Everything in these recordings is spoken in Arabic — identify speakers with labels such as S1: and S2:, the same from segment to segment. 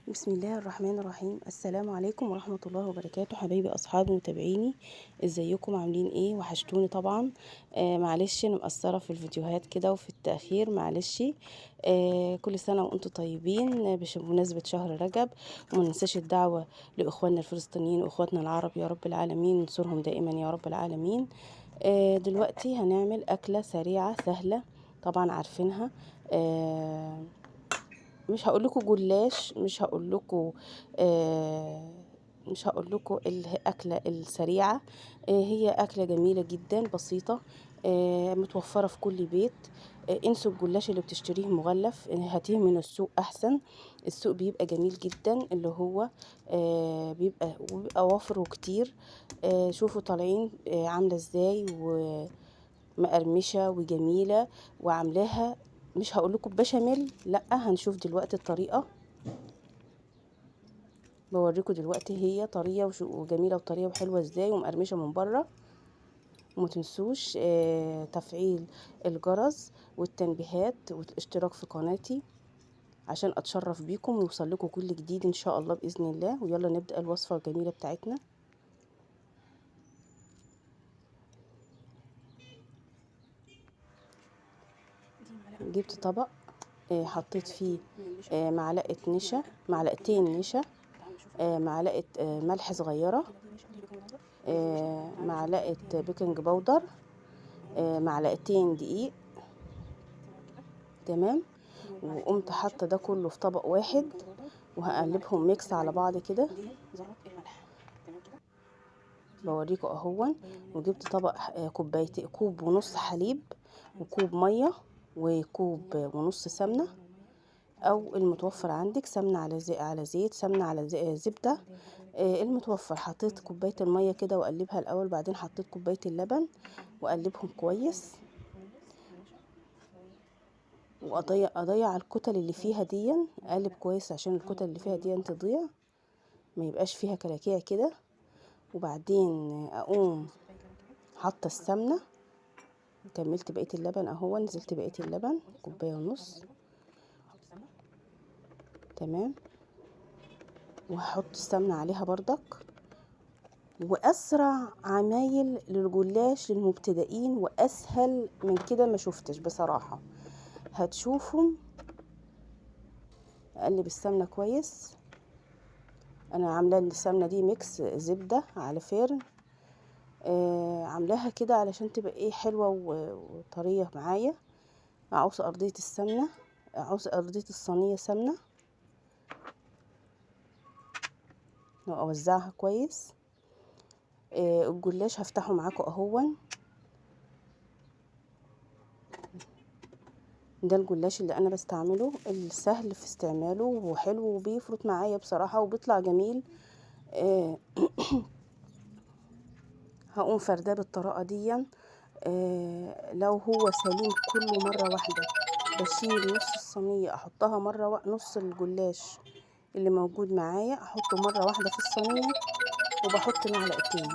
S1: بسم الله الرحمن الرحيم. السلام عليكم ورحمة الله وبركاته. حبايبي أصحابي متابعيني، ازيكم؟ عاملين ايه؟ وحشتوني طبعا. معلش انا مقصرة في الفيديوهات كده وفي التأخير، معلش. كل سنة وانتم طيبين، بمناسبة شهر رجب. وما ننساش الدعوة لإخواننا الفلسطينيين وإخواتنا العرب، يا رب العالمين ننصرهم دائما يا رب العالمين. دلوقتي هنعمل أكلة سريعة سهلة، طبعا عارفينها. مش هقول لكم جلاش، مش هقول لكم الاكله السريعه. هي اكله جميله جدا بسيطه، متوفره في كل بيت. انسوا الجلاش اللي بتشتريه مغلف، هاتيه من السوق احسن. السوق بيبقى جميل جدا، اللي هو بيبقى وافر وكتير. شوفوا طالعين عامله ازاي ومقرمشه وجميله وعاملاها. مش هقول لكم بشاميل، لا، هنشوف دلوقتي الطريقه. بوريكم دلوقتي هي طريه وجميله وطريه وحلوه ازاي ومقرمشه من بره. وما تنسوش تفعيل الجرس والتنبيهات والاشتراك في قناتي عشان اتشرف بيكم ويوصل لكم كل جديد ان شاء الله باذن الله. ويلا نبدا الوصفه الجميله بتاعتنا. جبت طبق، حطيت فيه معلقه نشا، معلقتين نشا، معلقه ملح صغيره، معلقه بيكنج باودر، معلقتين دقيق. تمام. وقمت حاطه ده كله في طبق واحد وهقلبهم ميكس على بعض كده. بوريكم اهون. وجبت طبق كوبايتين، كوب ونص حليب وكوب ميه وكوب ونص سمنه، او المتوفر عندك سمنه على زيت، سمنه على زبده، المتوفر. حطيت كوبايه الميه كده واقلبها الاول، بعدين حطيت كوبايه اللبن واقلبهم كويس. واضيع الكتل اللي فيها دي، اقلب كويس عشان الكتل اللي فيها دي تضيع، ما يبقاش فيها كلاكيع كده. وبعدين اقوم حاطه السمنه. كملت بقيه اللبن اهو، نزلت بقيه اللبن كوبايه ونص. تمام. وهحط السمنه عليها بردك. واسرع عمايل للجلاش للمبتدئين واسهل من كده ما شفتش بصراحه. هتشوفوا. اقلب السمنه كويس. انا عامله السمنه دي ميكس زبده على فرن، عاملاها كده علشان تبقى ايه حلوه وطريه معايا. عاوز ارضيه السمنه، عاوز ارضيه الصينيه سمنه، اوزعها كويس. الجلاش هفتحه معاكم اهون. ده الجلاش اللي انا بستعمله، السهل في استعماله وحلو وبيفرط معايا بصراحه وبيطلع جميل. هقوم فرداه بالطريقه دي. لو هو سليم كله مره واحده بشيل نص الصينيه احطها نص الجلاش اللي موجود معايا احطه مره واحده في الصينيه، وبحط معلقتين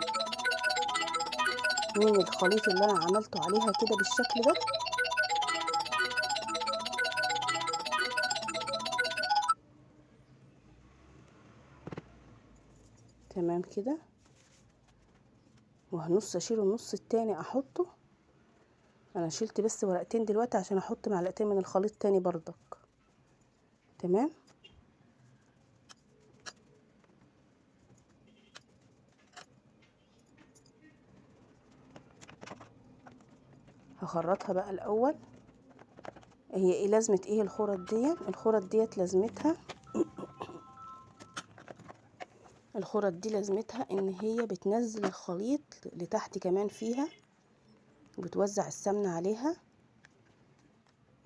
S1: من الخليط اللي انا عملته عليها كده بالشكل ده. تمام كده. وهنص اشيله النص التاني احطه. انا شلت بس ورقتين دلوقتي عشان احط معلقتين من الخليط تاني بردك. تمام. هخرطها بقى الاول. هي ايه لازمه ايه الخرط ديت لازمتها الخرط دي لازمتها ان هي بتنزل الخليط لتحت كمان فيها، وبتوزع السمنه عليها،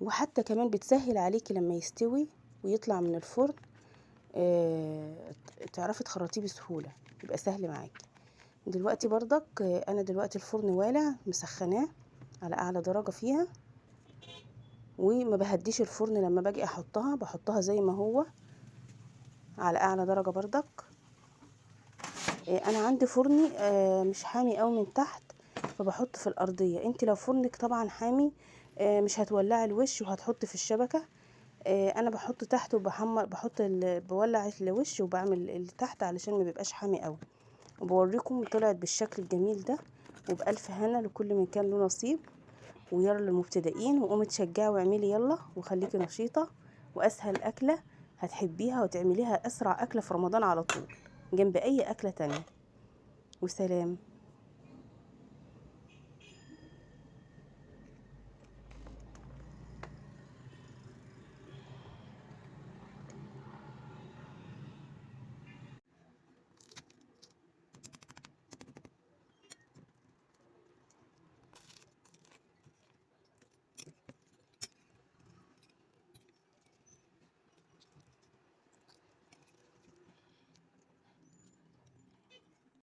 S1: وحتى كمان بتسهل عليكي لما يستوي ويطلع من الفرن. تعرفي تخرطيه بسهوله، يبقى سهل معاكي. دلوقتي بردك انا دلوقتي الفرن والع مسخناه على اعلى درجه فيها، وما بهديش الفرن لما باجي بحطها زي ما هو على اعلى درجه بردك. انا عندي فرني مش حامي قوي من تحت، فبحط في الارضيه. انت لو فرنك طبعا حامي مش هتولعي الوش وهتحطي في الشبكه. انا بحط تحت وبحمر، بولع الوش وبعمل اللي تحت علشان ما بيبقاش حامي قوي. وبوريكم طلعت بالشكل الجميل ده، وبألف هنا لكل من كان له نصيب. ويلا للمبتدئين، وقومي تشجعي واعملي يلا وخليكي نشيطة. واسهل اكلة هتحبيها وتعمليها اسرع اكلة في رمضان على طول جنب اي اكلة تانية. وسلام.